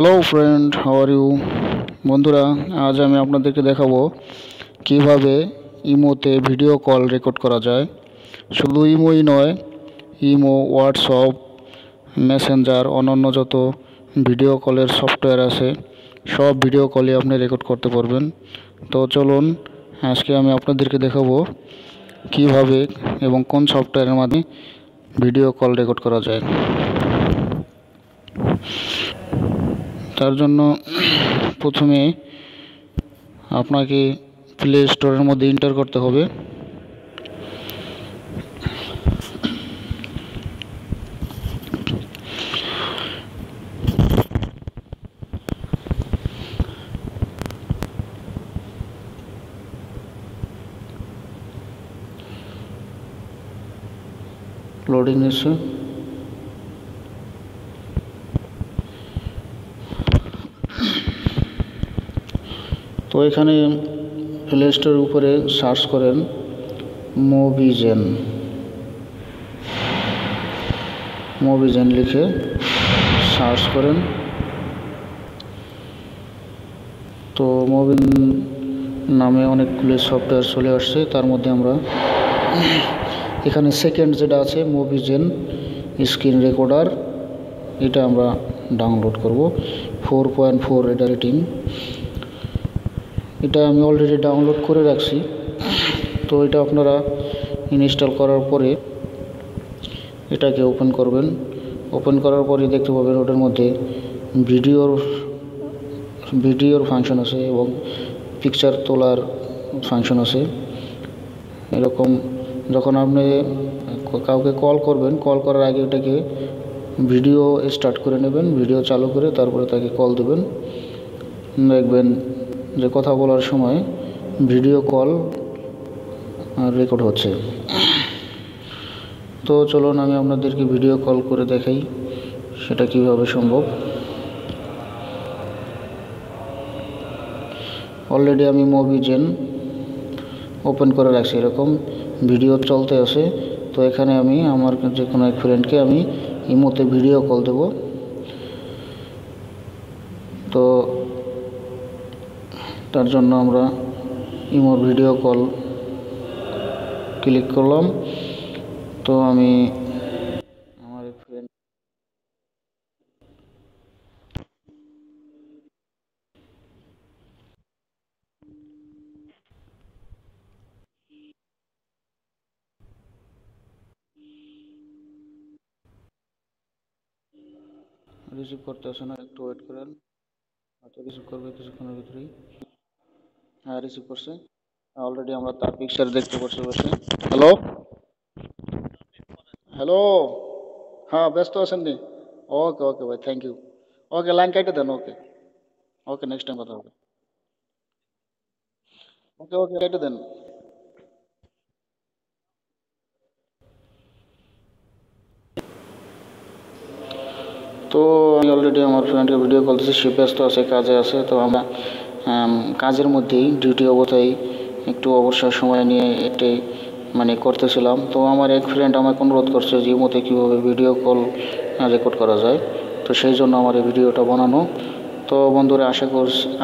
Hello friend, how are you? বন্ধুরা, আজ আমি আপনাদেরকে দেখাবো কিভাবে ইমোতে ভিডিও কল রেকর্ড করা যায়। শুধু ইমোই নয়, ইমো, হোয়াটসঅ্যাপ, মেসেঞ্জার, অন্যান্য যত ভিডিও কলের সফটওয়্যার আছে সব ভিডিও কলে আপনি রেকর্ড করতে পারবেন। তো চলুন, আজকে আমি আপনাদেরকে দেখাবো কিভাবে এবং কোন সফটওয়্যারের মাধ্যমে ভিডিও কল রেকর্ড করা যায়। তার জন্য প্রথমে আপনাকে প্লে স্টোরের মধ্যে এন্টার করতে হবে। লোডিং নিচ্ছে। তো এখানে প্লে স্টোরের উপরে সার্চ করেন মোবিজেন লিখে সার্চ করেন। তো মোবিজেন নামে অনেকগুলো সফটওয়্যার চলে আসছে। তার মধ্যে আমরা এখানে সেকেন্ড যেটা আছে মোবিজেন স্ক্রিন রেকর্ডার, এটা আমরা ডাউনলোড করব। 4.4 এটা রেটিং। এটা আমি অলরেডি ডাউনলোড করে রাখছি। তো এটা আপনারা ইনস্টল করার পরে এটাকে ওপেন করবেন। ওপেন করার পরে দেখতে পাবেন ওটার মধ্যে ভিডিওর ফাংশন আছে এবং পিকচার তোলার ফাংশন আছে। এরকম যখন আপনি কাউকে কল করবেন, কল করার আগে এটাকে ভিডিও স্টার্ট করে নেবেন, ভিডিও চালু করে তারপরে তাকে কল দেবেন। দেখবেন যে কথা বলার সময় ভিডিও কল রেকর্ড হচ্ছে। তো চলুন আমি আপনাদেরকে ভিডিও কল করে দেখাই সেটা কিভাবে সম্ভব। অলরেডি আমি মোবিজেন ওপেন করে রাখছি, এরকম ভিডিও চলতে আছে। তো এখানে আমি আমার যে কোনো এক ফ্রেন্ডকে আমি ইমোতে ভিডিও কল দেব। তো তার জন্য আমরা ইমোর ভিডিও কল ক্লিক করলাম। তো আমি আমার ফ্রেন্ড রিসিভ করতে আসে না, একটু ওয়েট করেন, হয়তো রিসিভ করবে কিছুক্ষণের ভিতরেই। হ্যাঁ, রিসিভ করছে। অলরেডি আমরা তার পিকচার দেখতে পাচ্ছি বসে। হ্যালো হ্যালো হ্যাঁ, ব্যস্ত আছেন নি? ওকে ওকে ভাই, থ্যাংক ইউ। ওকে, লাইন কেটে দেন। ওকে ওকে, নেক্সট টাইম কথা হবে। ওকে ওকে, কেটে দেন। তো আমি অলরেডি আমার ফ্রেন্ডকে ভিডিও কল দিচ্ছি, সে ব্যস্ত আছে, কাজে আছে। তো আমরা কাজের মধ্যেই ডিউটি অবস্থায় একটু অবসর সময় নিয়ে এটাই করতেছিলাম। তো আমার এক ফ্রেন্ড আমাকে অনুরোধ করছে যে ইমোতে কীভাবে ভিডিও কল রেকর্ড করা যায়। তো সেই জন্য আমার এই ভিডিওটা বানানো। তো বন্ধুরা,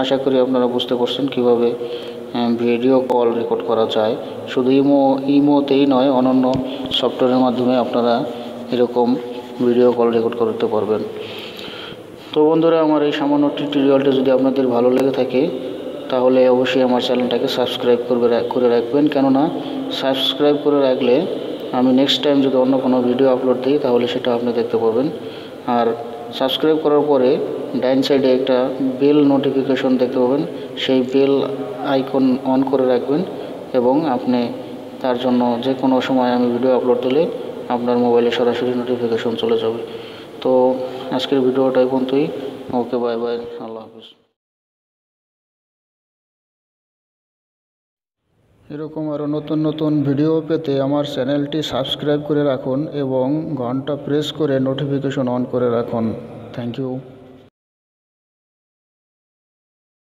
আশা করি আপনারা বুঝতে পারছেন কীভাবে ভিডিও কল রেকর্ড করা যায়। শুধু ইমোতেই নয়, অন্যান্য সফটওয়্যারের মাধ্যমে আপনারা এরকম ভিডিও কল রেকর্ড করতে পারবেন। তো বন্ধুরা, আমার এই সামান্য টিউটোরিয়ালটা যদি আপনাদের ভালো লেগে থাকে তাহলে অবশ্যই আমার চ্যানেলটাকে সাবস্ক্রাইব করে রাখবেন। কেননা সাবস্ক্রাইব করে রাখলে আমি নেক্সট টাইম যদি অন্য কোনো ভিডিও আপলোড দিই তাহলে সেটা আপনি দেখতে পাবেন। আর সাবস্ক্রাইব করার পরে ডাইন সাইডে একটা বেল নোটিফিকেশন দেখতে পাবেন, সেই বেল আইকন অন করে রাখবেন এবং আপনি তার জন্য যে কোনো সময় আমি ভিডিও আপলোড দিলে আপনার মোবাইলে সরাসরি নোটিফিকেশন চলে যাবে। তো আজকের ভিডিওটা এই পর্যন্তই। ওকে, বাই বাই, আল্লাহ হাফিজ। এরকম আরও নতুন নতুন ভিডিও পেতে আমার চ্যানেলটি সাবস্ক্রাইব করে রাখুন এবং ঘন্টা প্রেস করে নোটিফিকেশন অন করে রাখুন। Thank you.